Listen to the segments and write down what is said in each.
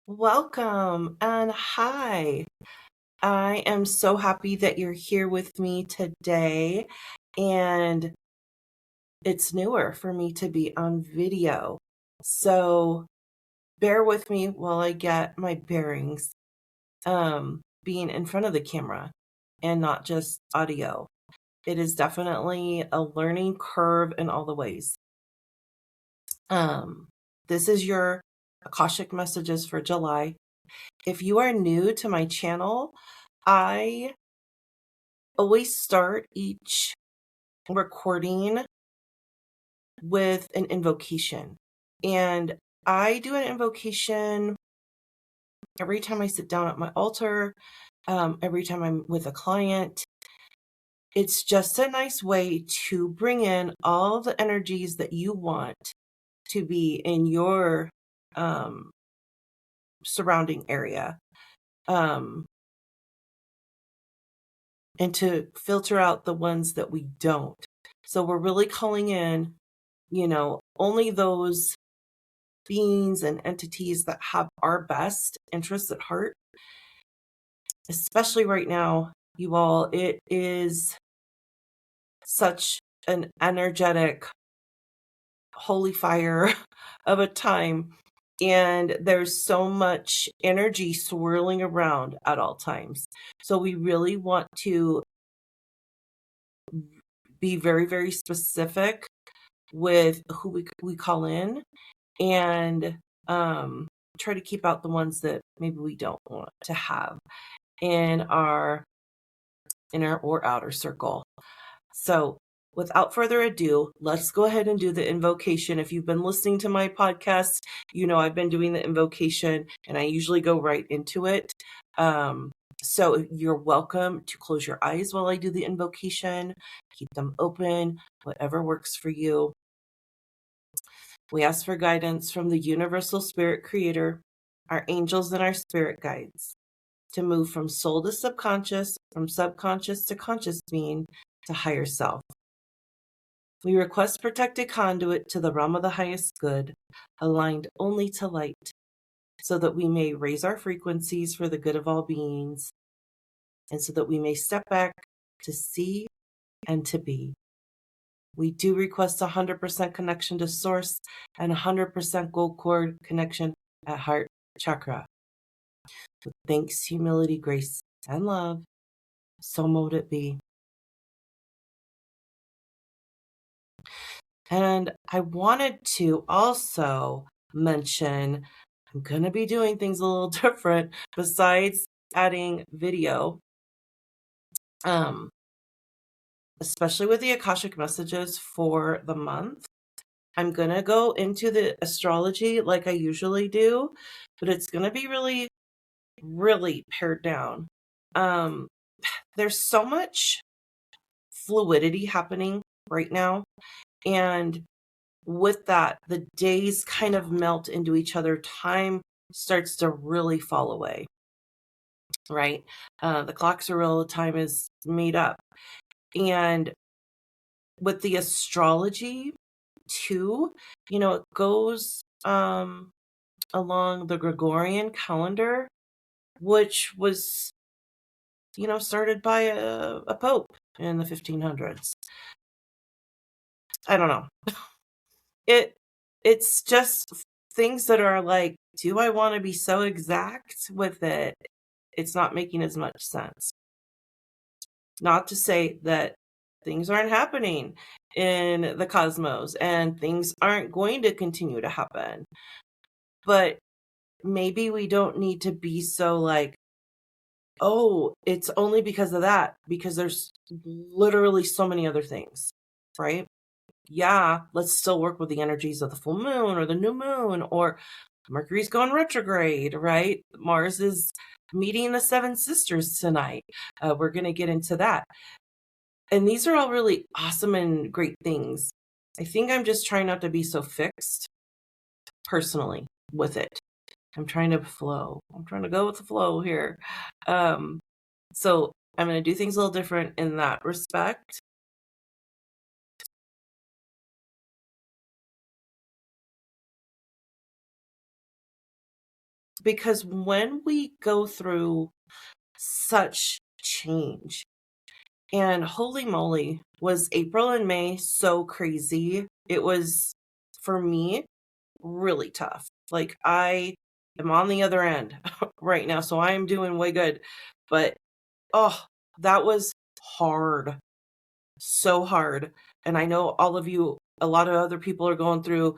Welcome and hi. I am so happy that you're here with me today, and it's newer for me to be on video. So bear with me while I get my bearings, being in front of the camera and not just audio. It is definitely a learning curve in all the ways. This is your Akashic messages for July. If you are new to my channel, I always start each recording with an invocation. And I do an invocation every time I sit down at my altar, every time I'm with a client. It's just a nice way to bring in all the energies that you want to be in your surrounding area. And to filter out the ones that we don't. So we're really calling in, only those beings and entities that have our best interests at heart. Especially right now, you all, it is such an energetic, holy fire of a time. And there's so much energy swirling around at all times. So we really want to be very, very specific with who we call in, and try to keep out the ones that maybe we don't want to have in our inner or outer circle. So without further ado, let's go ahead and do the invocation. If you've been listening to my podcast, I've been doing the invocation and I usually go right into it. So you're welcome to close your eyes while I do the invocation. Keep them open, whatever works for you. We ask for guidance from the universal spirit creator, our angels and our spirit guides, to move from soul to subconscious, from subconscious to conscious being, to higher self. We request protected conduit to the realm of the highest good, aligned only to light, so that we may raise our frequencies for the good of all beings, and so that we may step back to see and to be. We do request 100% connection to source and 100% gold cord connection at heart chakra. With thanks, humility, grace, and love, so mote it be. And I wanted to also mention, I'm going to be doing things a little different besides adding video, especially with the Akashic messages for the month. I'm going to go into the astrology like I usually do, but it's going to be really, really pared down. There's so much fluidity happening right now. And with that, the days kind of melt into each other. Time starts to really fall away, right? The clocks are real, the time is made up. And with the astrology too, it goes along the Gregorian calendar, which was, started by a pope in the 1500s. I don't know. It's just things that are like, do I want to be so exact with it? It's not making as much sense. Not to say that things aren't happening in the cosmos and things aren't going to continue to happen. But maybe we don't need to be so like, oh, it's only because of that, because there's literally so many other things, right? Yeah, let's still work with the energies of the full moon or the new moon, or Mercury's going retrograde, right? Mars is meeting the seven sisters tonight. We're going to get into that. And these are all really awesome and great things. I think I'm just trying not to be so fixed personally with it. I'm trying to flow. I'm trying to go with the flow here. So I'm going to do things a little different in that respect. Because when we go through such change, and holy moly, was April and May so crazy. It was, for me, really tough. Like, I am on the other end right now, so I am doing way good. But, oh, that was hard. So hard. And I know all of you, a lot of other people are going through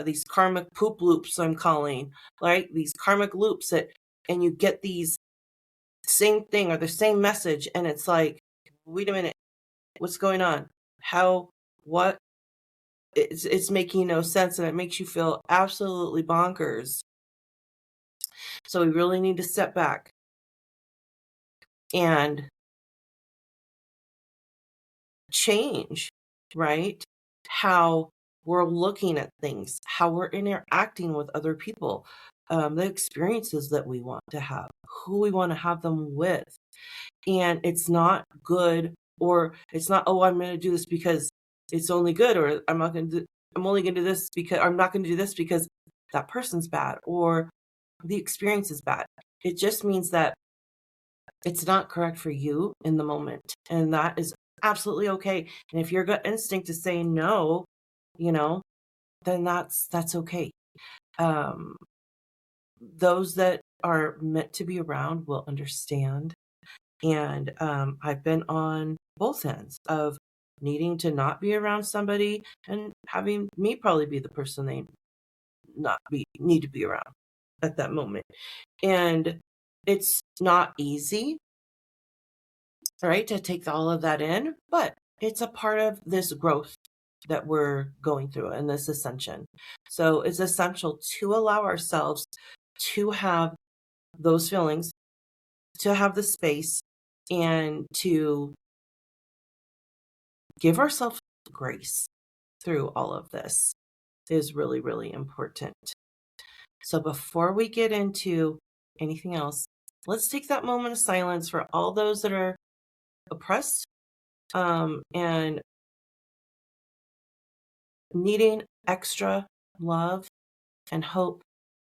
these karmic poop loops, I'm calling, right? These karmic loops and you get these same thing or the same message, and it's like, wait a minute, what's going on? How, what? It's making no sense, and it makes you feel absolutely bonkers. So we really need to step back and change, right? How we're looking at things, how we're interacting with other people, the experiences that we want to have, who we want to have them with. And it's not good, or it's not, oh, I'm going to do this because it's only good, or I'm only going to do this because I'm not going to do this because that person's bad or the experience is bad. It just means that it's not correct for you in the moment. And that is absolutely okay. And if your gut instinct is saying no, then that's okay. Those that are meant to be around will understand. And I've been on both ends of needing to not be around somebody and having me probably be the person they need to be around at that moment. And it's not easy, right, to take all of that in, but it's a part of this growth that we're going through and this ascension. So it's essential to allow ourselves to have those feelings, to have the space, and to give ourselves grace through all of this is really, really important. So before we get into anything else, let's take that moment of silence for all those that are oppressed and needing extra love and hope.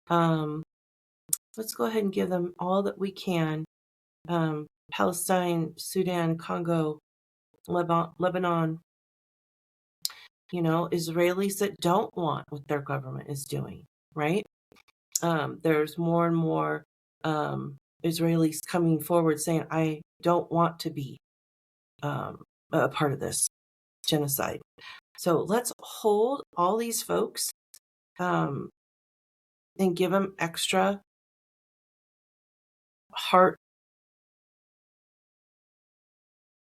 Let's go ahead and give them all that we can. Palestine, Sudan, Congo, Lebanon, Israelis that don't want what their government is doing, right? There's more and more Israelis coming forward saying, I don't want to be a part of this genocide. So let's hold all these folks and give them extra heart,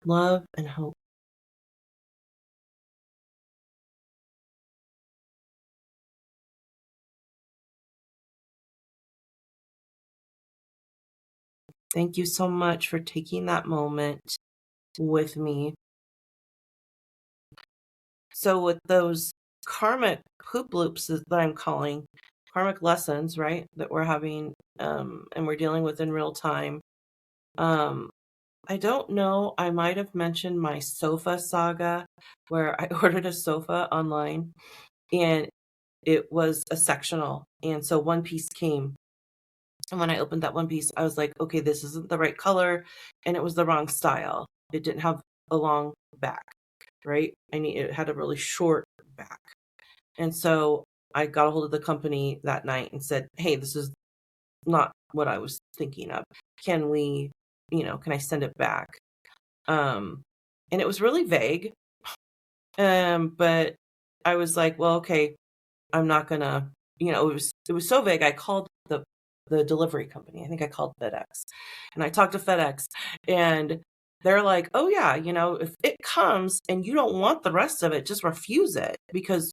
love, and hope. Thank you so much for taking that moment with me. So with those karmic poop loops that I'm calling, karmic lessons, right, that we're having and we're dealing with in real time, I don't know, I might have mentioned my sofa saga where I ordered a sofa online and it was a sectional, and so one piece came. And when I opened that one piece, I was like, okay, this isn't the right color, and it was the wrong style. It didn't have a long back, right? It had a really short back. And so I got a hold of the company that night and said, hey, this is not what I was thinking of. Can I send it back? And it was really vague. But I was like, well, okay, I'm not gonna, it was so vague. I called the delivery company. I think I called FedEx, and I talked to FedEx, and they're like, oh yeah, if it comes and you don't want the rest of it, just refuse it, because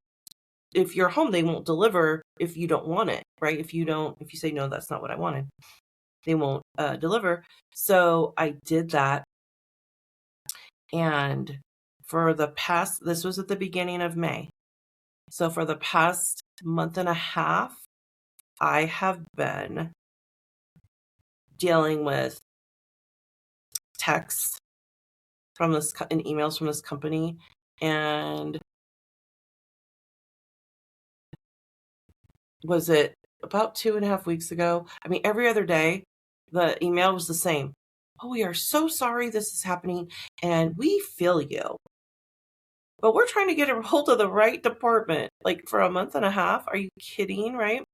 if you're home, they won't deliver if you don't want it, right? If you say, no, that's not what I wanted, they won't deliver. So I did that. And this was at the beginning of May. So for the past month and a half, I have been dealing with texts from this and emails from this company, and was it about 2.5 weeks ago. I mean, every other day, the email was the same. Oh, we are so sorry this is happening, and we feel you. But we're trying to get a hold of the right department, like for a month and a half. Are you kidding, right?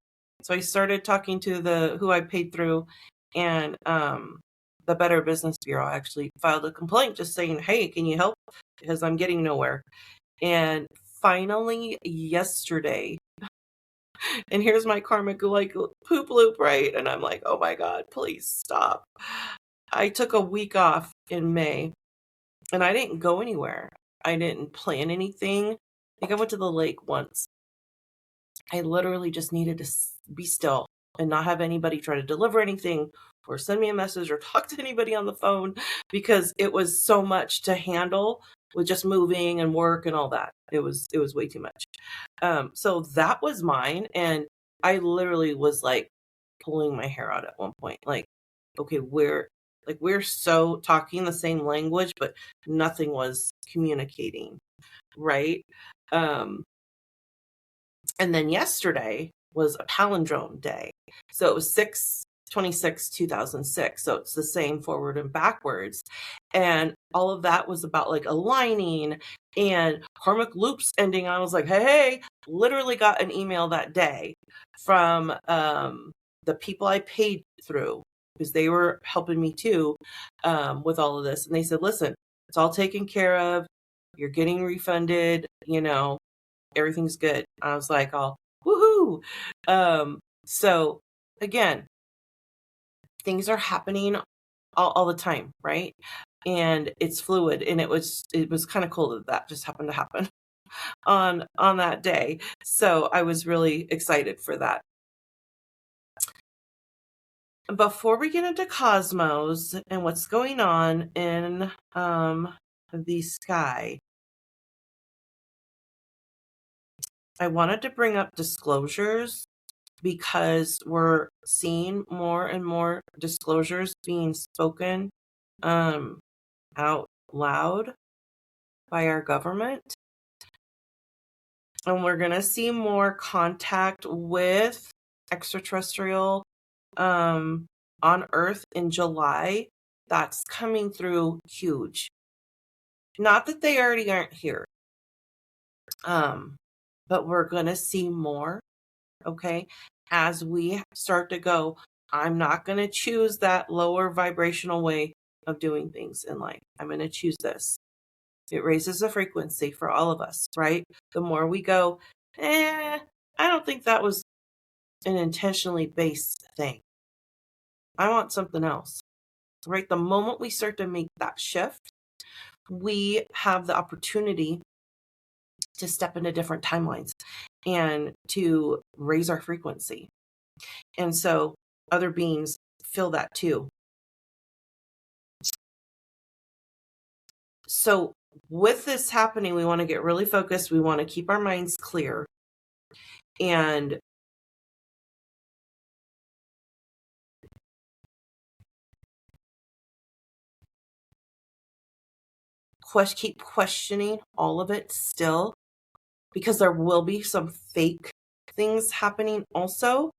So I started talking to who I paid through, and the Better Business Bureau actually filed a complaint just saying, hey, can you help? Because I'm getting nowhere. And finally, yesterday, and here's my karmic like poop loop, right? And I'm like, oh my God, please stop. I took a week off in May, and I didn't go anywhere. I didn't plan anything. I think I went to the lake once. I literally just needed to be still and not have anybody try to deliver anything or send me a message or talk to anybody on the phone, because it was so much to handle with just moving and work and all that. It was way too much. So that was mine. And I literally was like pulling my hair out at one point. Like, okay, we're so talking the same language, but nothing was communicating. Right. And then yesterday was a palindrome day. So it was 6/26/2006. So it's the same forward and backwards. And all of that was about like aligning and karmic loops ending. I was like, hey, literally got an email that day from the people I paid through, because they were helping me too with all of this. And they said, listen, it's all taken care of. You're getting refunded, everything's good. I was like, oh, woohoo. So again, things are happening all the time, right? And it's fluid. And it was kind of cool that just happened to happen on that day. So I was really excited for that. Before we get into cosmos and what's going on in the sky, I wanted to bring up disclosures, because we're seeing more and more disclosures being spoken out loud by our government. And we're going to see more contact with extraterrestrial on Earth in July. That's coming through huge. Not that they already aren't here, but we're going to see more, okay? As we start to go, I'm not going to choose that lower vibrational way of doing things in life. I'm going to choose this. It raises the frequency for all of us, right? The more we go, I don't think that was an intentionally based thing. I want something else, right? The moment we start to make that shift, we have the opportunity to step into different timelines and to raise our frequency. And so other beings feel that too. So with this happening, we want to get really focused. We want to keep our minds clear and keep questioning all of it still, because there will be some fake things happening also.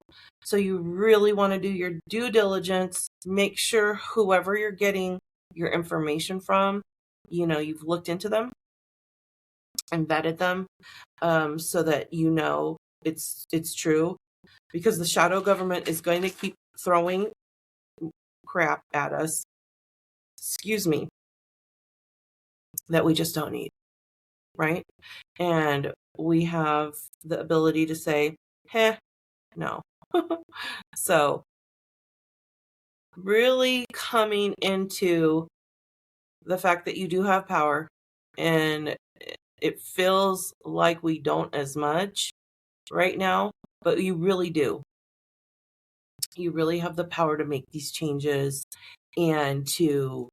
So you really want to do your due diligence. Make sure whoever you're getting your information from, you've looked into them and vetted them, so that it's true, because the shadow government is going to keep throwing crap at us, that we just don't need, right? And we have the ability to say, no. So really coming into the fact that you do have power, and it feels like we don't as much right now, but you really do. You really have the power to make these changes and to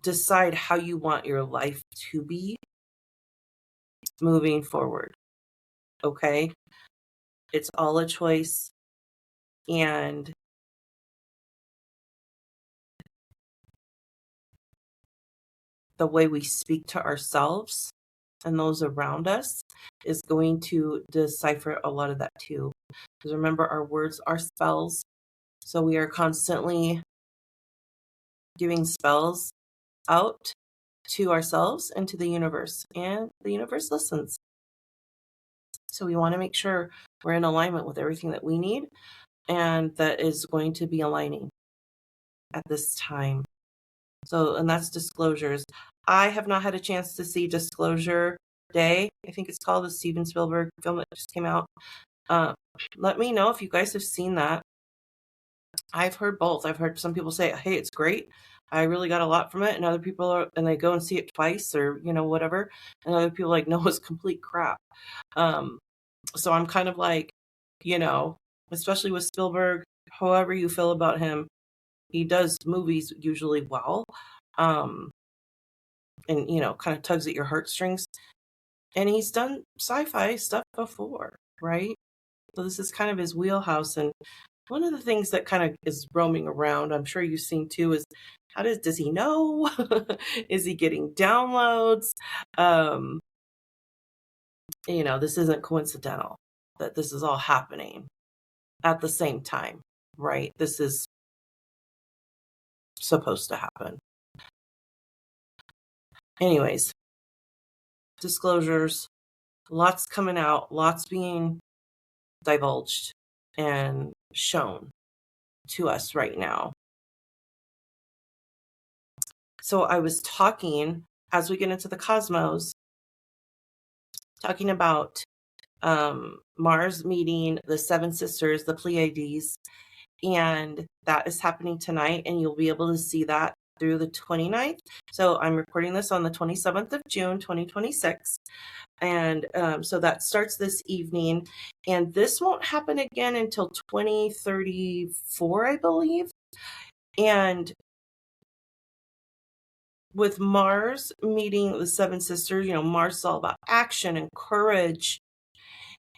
decide how you want your life to be moving forward. Okay? It's all a choice. And the way we speak to ourselves and those around us is going to decipher a lot of that too. Because remember, our words are spells. So we are constantly giving spells out to ourselves and to the universe, and the universe listens. So we want to make sure we're in alignment with everything that we need, and that is going to be aligning at this time. So, and that's disclosures. I have not had a chance to see Disclosure Day. I think it's called, the Steven Spielberg film that just came out. Let me know if you guys have seen that. I've heard both. I've heard some people say, hey, it's great. I really got a lot from it. And other people are, and they go and see it twice or, whatever. And other people like, no, it's complete crap. So I'm kind of like, especially with Spielberg, however you feel about him, he does movies usually well. And, kind of tugs at your heartstrings. And he's done sci-fi stuff before, right? So this is kind of his wheelhouse. And one of the things that kind of is roaming around, I'm sure you've seen too, is how does he know? Is he getting downloads? This isn't coincidental that this is all happening at the same time, right? This is supposed to happen. Anyways, disclosures, lots coming out, lots being divulged and shown to us right now. So I was talking, as we get into the cosmos, talking about Mars meeting the seven sisters, the Pleiades, and that is happening tonight, and you'll be able to see that through the 29th. So I'm recording this on the 27th of June, 2026. And so that starts this evening, and this won't happen again until 2034, I believe. And with Mars meeting the seven sisters, Mars is all about action and courage.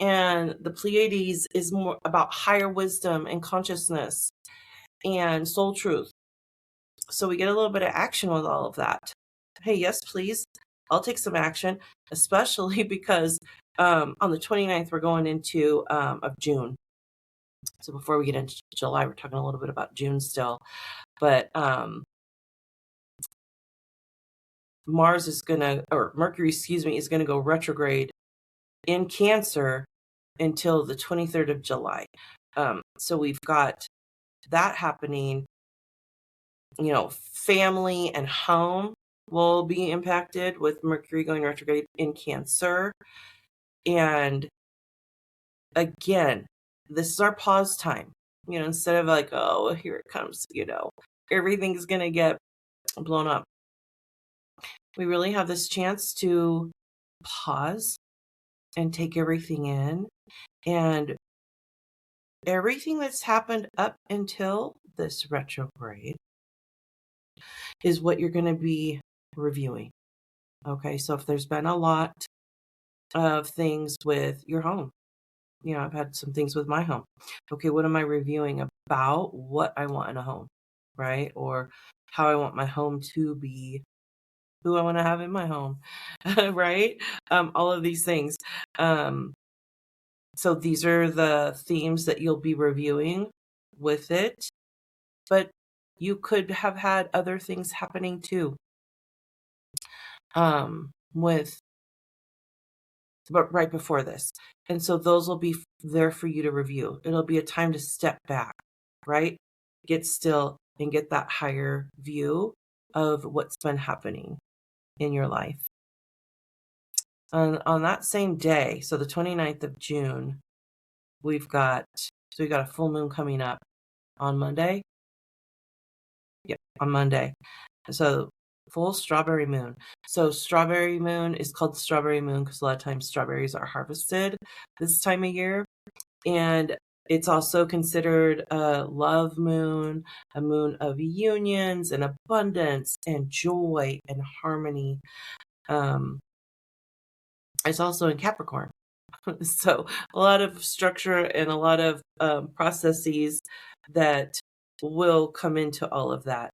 And the Pleiades is more about higher wisdom and consciousness and soul truth. So we get a little bit of action with all of that. Hey, yes, please. I'll take some action, especially because on the 29th, we're going into of June. So before we get into July, we're talking a little bit about June still. But Mercury, is going to go retrograde in Cancer until the 23rd of July. So we've got that happening. Family and home will be impacted with Mercury going retrograde in Cancer. And again, this is our pause time. Instead of like, oh, here it comes, everything's going to get blown up. We really have this chance to pause and take everything in. And everything that's happened up until this retrograde is what you're going to be reviewing. Okay, so if there's been a lot of things with your home, I've had some things with my home. Okay, what am I reviewing about what I want in a home, right? Or how I want my home to be, who I want to have in my home, right? All of these things. So these are the themes that you'll be reviewing with it. But you could have had other things happening too. But right before this. And so those will be there for you to review. It'll be a time to step back, right? Get still and get that higher view of what's been happening in your life. On that same day, so the 29th of June, we've got a full moon coming up on Monday. Yep, on Monday. So full strawberry moon. So strawberry moon is called the strawberry moon because a lot of times strawberries are harvested this time of year. And it's also considered a love moon, a moon of unions and abundance and joy and harmony. It's also in Capricorn. So a lot of structure and a lot of processes that will come into all of that.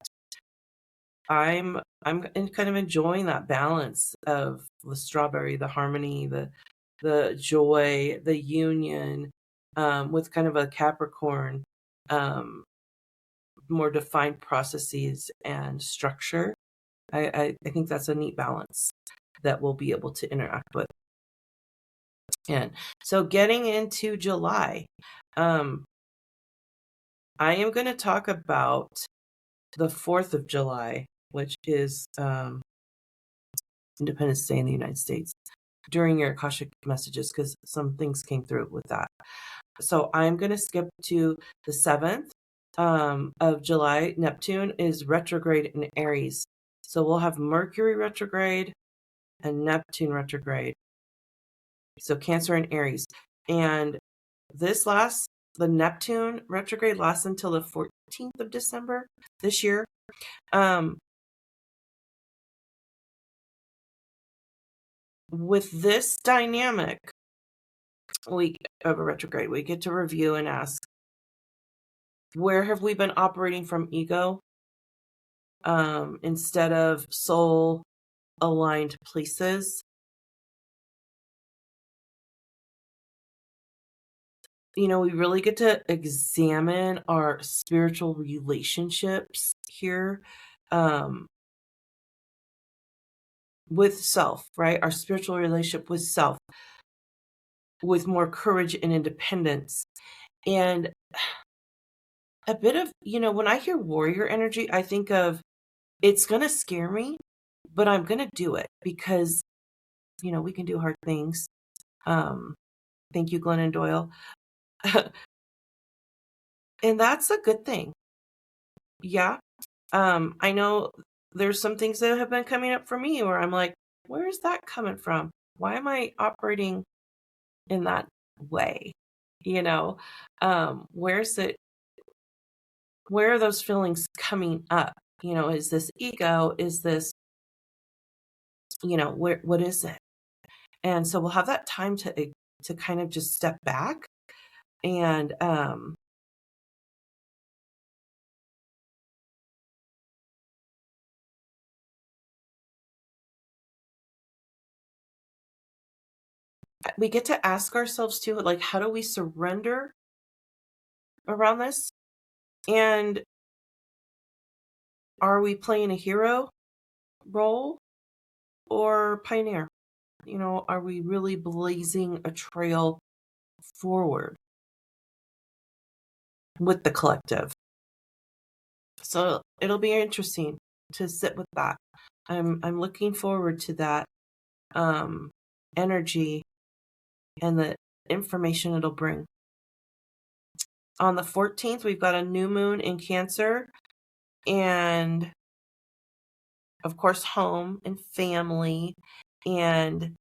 I'm kind of enjoying that balance of the strawberry, the harmony, the joy, the union, with kind of a Capricorn, um, more defined processes and structure. I think that's a neat balance that we'll be able to interact with. And so getting into July, um, I am going to talk about the 4th of July, which is Independence Day in the United States, during your Akashic messages, because some things came through with that. So I'm going to skip to the 7th of July. Neptune is retrograde in Aries. So we'll have Mercury retrograde and Neptune retrograde. So Cancer and Aries. And the Neptune retrograde lasts until the 14th of December this year. With this dynamic week of a retrograde, we get to review and ask, where have we been operating from ego instead of soul aligned places? We really get to examine our spiritual relationships here, with self, right? Our spiritual relationship with self, with more courage and independence. And a bit of, when I hear warrior energy, I think of, it's going to scare me, but I'm going to do it because, we can do hard things. Thank you, Glennon Doyle. And that's a good thing. Yeah. I know there's some things that have been coming up for me where I'm like, where is that coming from? Why am I operating in that way? Where are those feelings coming up? Is this ego? Is this, what is it? And so we'll have that time to kind of just step back and, we get to ask ourselves too, like, how do we surrender around this? And are we playing a hero role or pioneer? Are we really blazing a trail forward with the collective? So it'll be interesting to sit with that. I'm looking forward to that energy and the information it'll bring. On the 14th, we've got a new moon in Cancer, and of course, home and family, and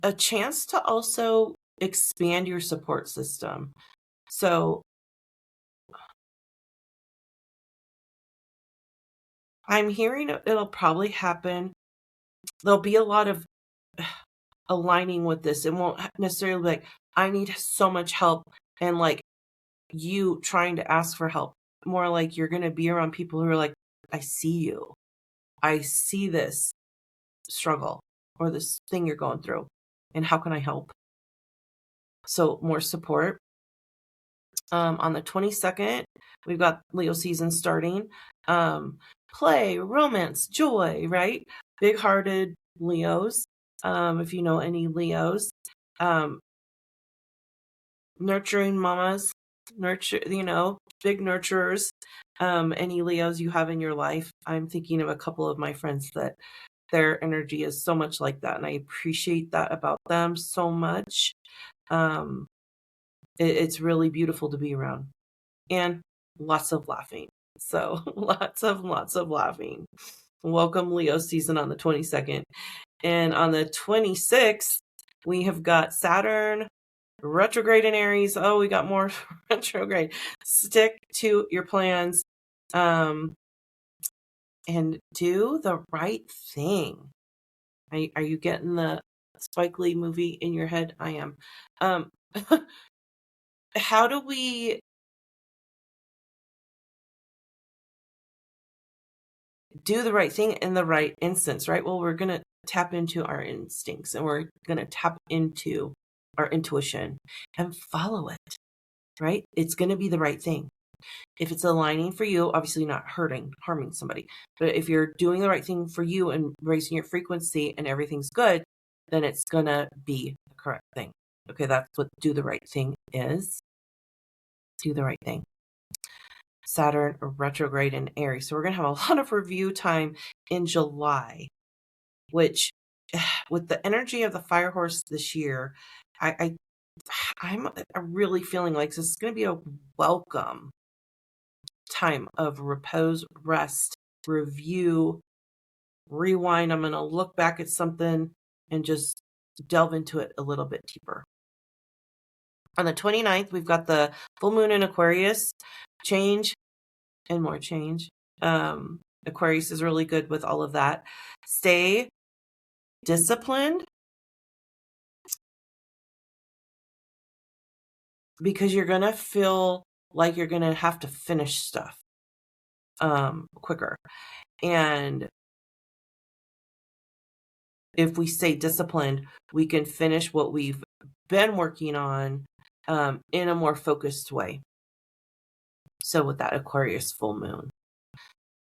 a chance to also expand your support system. So I'm hearing it'll probably happen. There'll be a lot of aligning with this. It won't necessarily be like, I need so much help, and like you trying to ask for help. More like you're going to be around people who are like, I see you. I see this struggle or this thing you're going through, and how can I help? So more support. On the 22nd, we've got Leo season starting. Play, romance, joy, right? Big-hearted Leos. If you know any Leos, nurturing mamas, big nurturers. Any Leos you have in your life. I'm thinking of a couple of my friends that their energy is so much like that, and I appreciate that about them so much. It's really beautiful to be around, and lots of laughing. So lots of laughing. Welcome Leo season on the 22nd. And on the 26th, we have got Saturn retrograde in Aries. Oh, we got more retrograde. Stick to your plans, and do the right thing. Are you getting the Spike Lee movie in your head? I am. How do we do the right thing in the right instance, right? Well, we're going to tap into our instincts and we're going to tap into our intuition and follow it, right? It's going to be the right thing. If it's aligning for you, obviously not harming somebody, but if you're doing the right thing for you and raising your frequency and everything's good, then it's going to be the correct thing. Okay, that's what do the right thing is. Do the right thing. Saturn retrograde in Aries. So we're going to have a lot of review time in July, which with the energy of the fire horse this year, I'm really feeling like this is going to be a welcome time of repose, rest, review, rewind. I'm going to look back at something and just delve into it a little bit deeper. On the 29th, we've got the full moon in Aquarius, change and more change. Aquarius is really good with all of that. Stay disciplined because you're going to feel like you're going to have to finish stuff quicker. And if we stay disciplined, we can finish what we've been working on in a more focused way. So with that Aquarius full moon.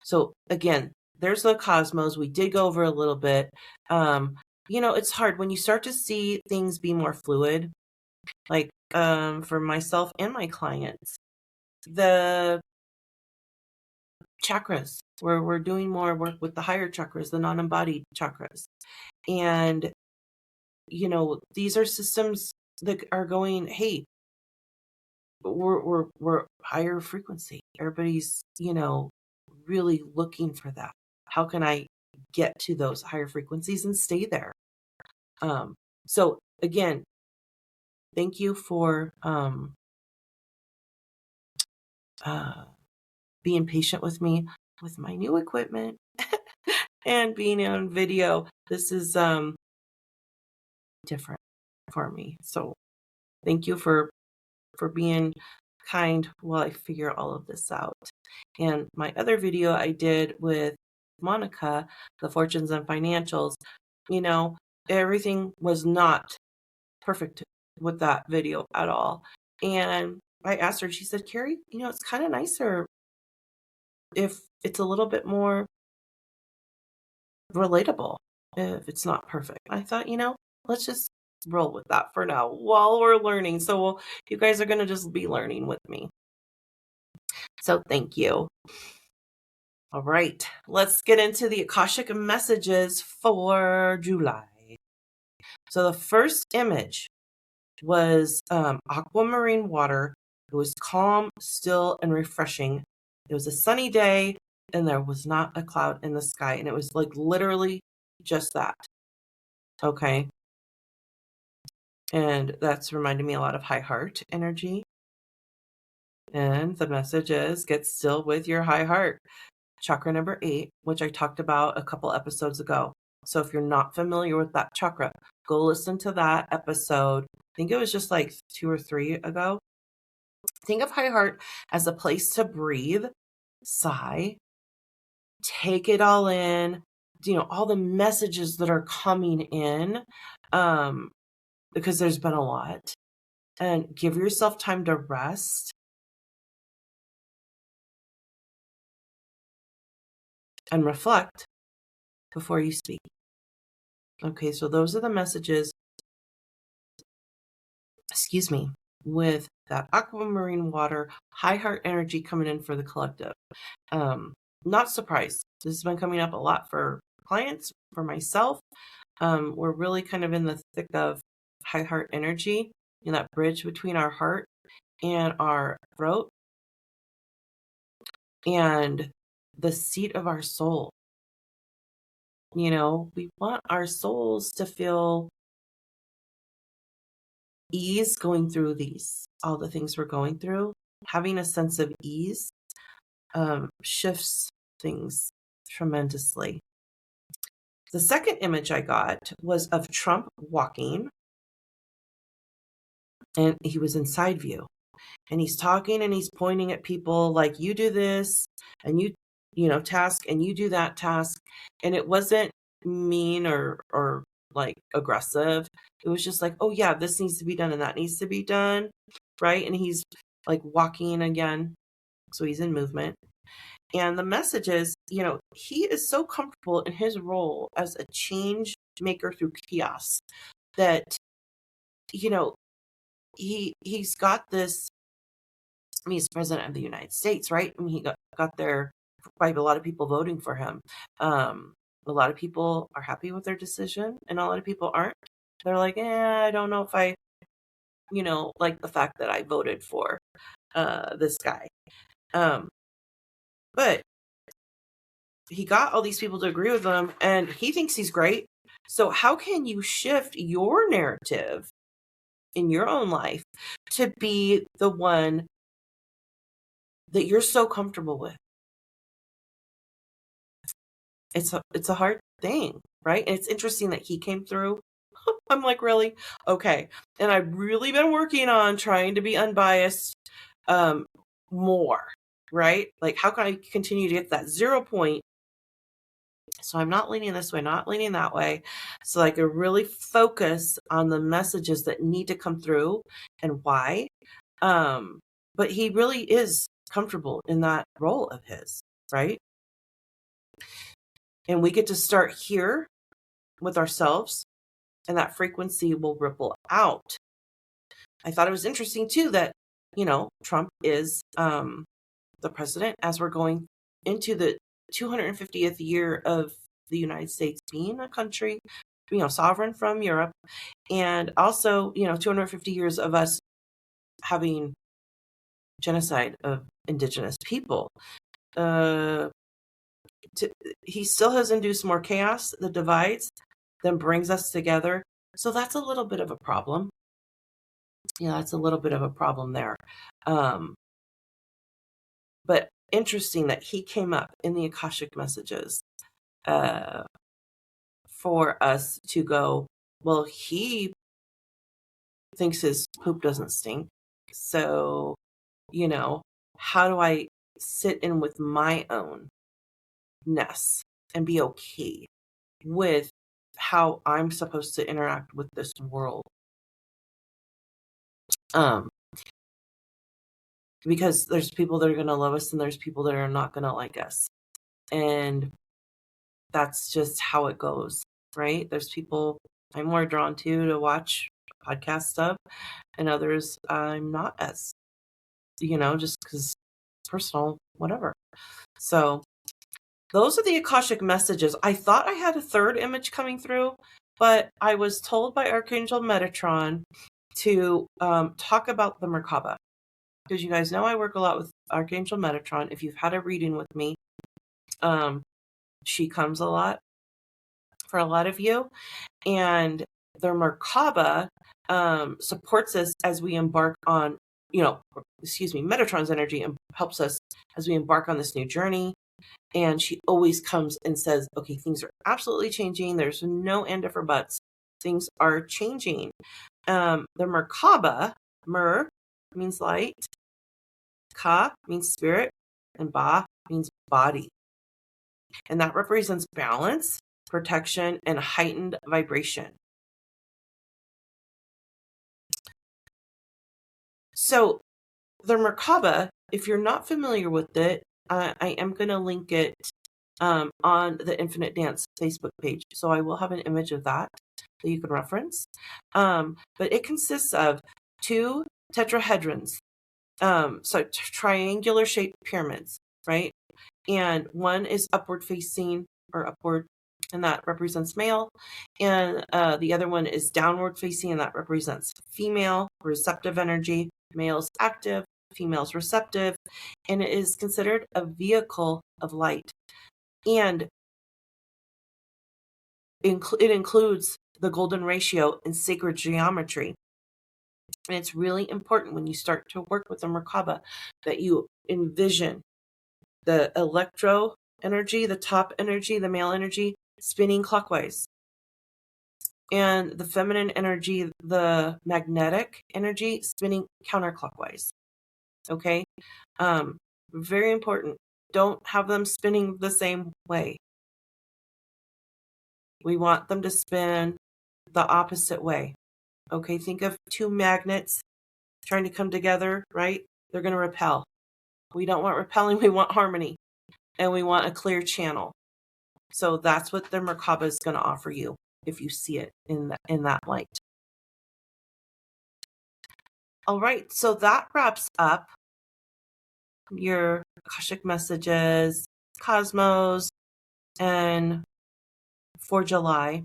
So again, there's the cosmos. We did go over a little bit. It's hard when you start to see things be more fluid, like for myself and my clients, the chakras, where we're doing more work with the higher chakras, the non-embodied chakras. And, these are systems that are going, hey, we're higher frequency. Everybody's, really looking for that. How can I get to those higher frequencies and stay there? So again, thank you for being patient with me with my new equipment and being on video. This is different for me. So thank you for being kind while I figure all of this out. And my other video I did with Monica, the fortunes and financials, everything was not perfect with that video at all. And I asked her, she said, Carrie, it's kind of nicer if it's a little bit more relatable, if it's not perfect. I thought, let's just roll with that for now while we're learning. So you guys are going to just be learning with me. So thank you. All right, let's get into the Akashic messages for July. So the first image was aquamarine water. It was calm, still, and refreshing. It was a sunny day, and there was not a cloud in the sky. And it was like literally just that. Okay. And that's reminding me a lot of high heart energy. And the message is get still with your high heart. Chakra number 8, which I talked about a couple episodes ago. So if you're not familiar with that chakra, go listen to that episode. I think it was just like 2 or 3 ago. Think of high heart as a place to breathe, sigh, take it all in, all the messages that are coming in, because there's been a lot, and give yourself time to rest. And reflect before you speak. Okay, so those are the messages, with that aquamarine water, high heart energy coming in for the collective. Not surprised. This has been coming up a lot for clients, for myself. We're really kind of in the thick of high heart energy, in that bridge between our heart and our throat, and the seat of our soul. We want our souls to feel ease going through all the things we're going through. Having a sense of ease shifts things tremendously. The second image I got was of Trump walking, and he was in side view, and he's talking and he's pointing at people like, you do this and you task, and you do that task. And it wasn't mean or like aggressive. It was just like, oh yeah, this needs to be done and that needs to be done, right? And he's like walking again, so he's in movement. And the message is, he is so comfortable in his role as a change maker through chaos that, he's got this. I mean, he's president of the United States, right? I mean, he got there by a lot of people voting for him. A lot of people are happy with their decision, and a lot of people aren't. They're like, I don't know if I, like the fact that I voted for this guy. But he got all these people to agree with him, and he thinks he's great. So how can you shift your narrative in your own life to be the one that you're so comfortable with? It's a hard thing, right? And it's interesting that he came through. I'm like, really? Okay. And I've really been working on trying to be unbiased more, right? Like, how can I continue to get that 0 point? So I'm not leaning this way, not leaning that way. So I can really focus on the messages that need to come through and why. But he really is comfortable in that role of his, right? And we get to start here with ourselves, and that frequency will ripple out. I thought it was interesting too that, Trump is the president as we're going into the 250th year of the United States being a country, sovereign from Europe, and also, 250 years of us having genocide of indigenous people. He still has induced more chaos that divides than brings us together. So that's a little bit of a problem. That's a little bit of a problem there. But interesting that he came up in the Akashic messages for us to go, well, he thinks his poop doesn't stink. So, how do I sit in with my own ness and be okay with how I'm supposed to interact with this world? Because there's people that are going to love us and there's people that are not going to like us. And that's just how it goes, right? There's people I'm more drawn to watch podcast stuff, and others I'm not as, just because personal, whatever. So those are the Akashic messages. I thought I had a third image coming through, but I was told by Archangel Metatron to talk about the Merkaba. Because you guys know I work a lot with Archangel Metatron. If you've had a reading with me, she comes a lot for a lot of you. And the Merkaba supports us as we embark on, Metatron's energy and helps us as we embark on this new journey. And she always comes and says, okay, things are absolutely changing. There's no end of her buts. Things are changing. The Merkaba, Mer means light, Ka means spirit, and Ba means body. And that represents balance, protection, and heightened vibration. So the Merkaba, if you're not familiar with it, I am going to link it on the Infinite Dance Facebook page. So I will have an image of that you can reference. But it consists of 2 tetrahedrons, so triangular shaped pyramids, right? And one is upward facing or upward, and that represents male. And the other one is downward facing, and that represents female, receptive energy. Male's active, female's receptive, and it is considered a vehicle of light. And it includes the golden ratio and sacred geometry. And it's really important when you start to work with the Merkaba that you envision the electro energy, the top energy, the male energy, spinning clockwise. And the feminine energy, the magnetic energy, spinning counterclockwise. Okay? Very important. don't have them spinning the same way. We want them to spin the opposite way. Okay, think of two magnets trying to come together, right? They're going to repel. We don't want repelling, we want harmony. And we want a clear channel. So that's what the Merkaba is going to offer you if you see it in that light. All right, so that wraps up your Akashic messages, cosmos, and for July.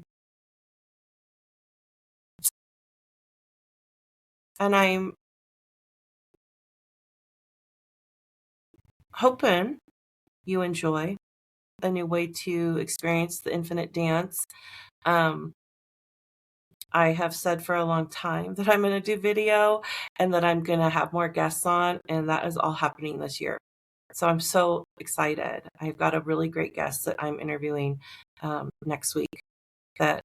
And I'm hoping you enjoy a new way to experience the infinite dance. I have said for a long time that I'm going to do video and that I'm going to have more guests on, and that is all happening this year. So I'm so excited. I've got a really great guest that I'm interviewing next week that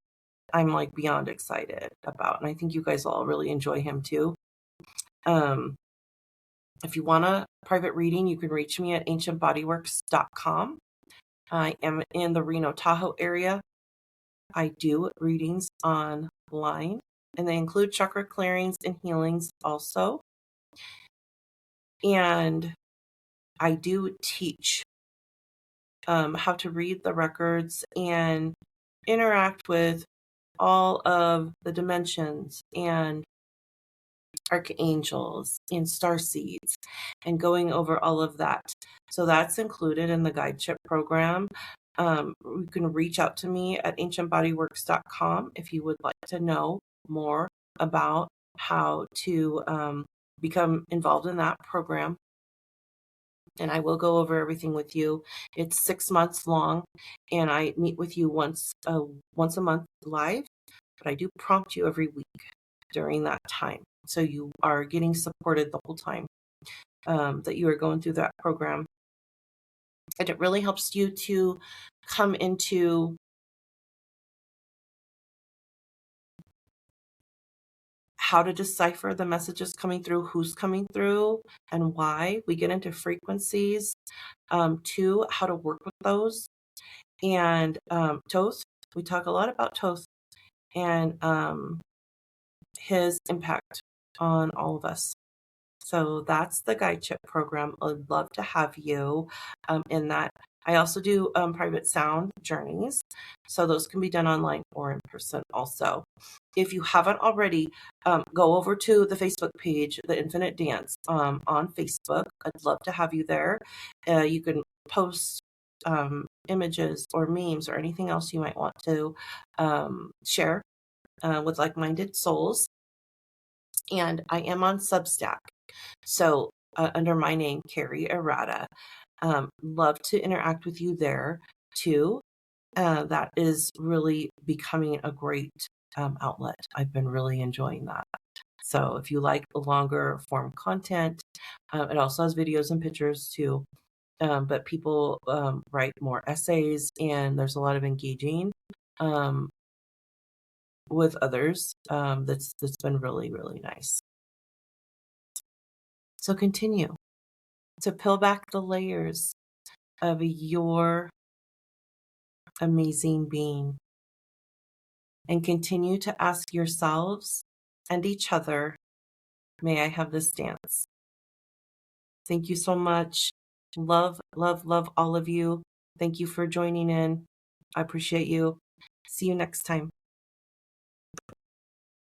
I'm like beyond excited about. And I think you guys will all really enjoy him too. If you want a private reading, you can reach me at ancientbodyworks.com. I am in the Reno Tahoe area. I do readings online, and they include chakra clearings and healings also. And I do teach how to read the records and interact with all of the dimensions and archangels and starseeds and going over all of that. So that's included in the Guideship program. You can reach out to me at ancientbodyworks.com if you would like to know more about how to become involved in that program. And I will go over everything with you. It's 6 months long, and I meet with you once a month live, but I do prompt you every week during that time. So you are getting supported the whole time that you are going through that program. And it really helps you to come into how to decipher the messages coming through, who's coming through, and why. We get into frequencies, too, how to work with those. And Toth, we talk a lot about Toth and his impact on all of us. So that's the Guideship program. I'd love to have you in that. I also do private sound journeys. So those can be done online or in person also. If you haven't already, go over to the Facebook page, The Infinite Dance, on Facebook. I'd love to have you there. You can post images or memes or anything else you might want to share with like-minded souls. And I am on Substack. So under my name, Carrie Errata. Love to interact with you there too. That is really becoming a great outlet. I've been really enjoying that. So if you like the longer form content, it also has videos and pictures too. But people write more essays, and there's a lot of engaging with others. That's been really, really nice. So continue to peel back the layers of your amazing being and continue to ask yourselves and each other, may I have this dance? Thank you so much. Love, love, love all of you. Thank you for joining in. I appreciate you. See you next time.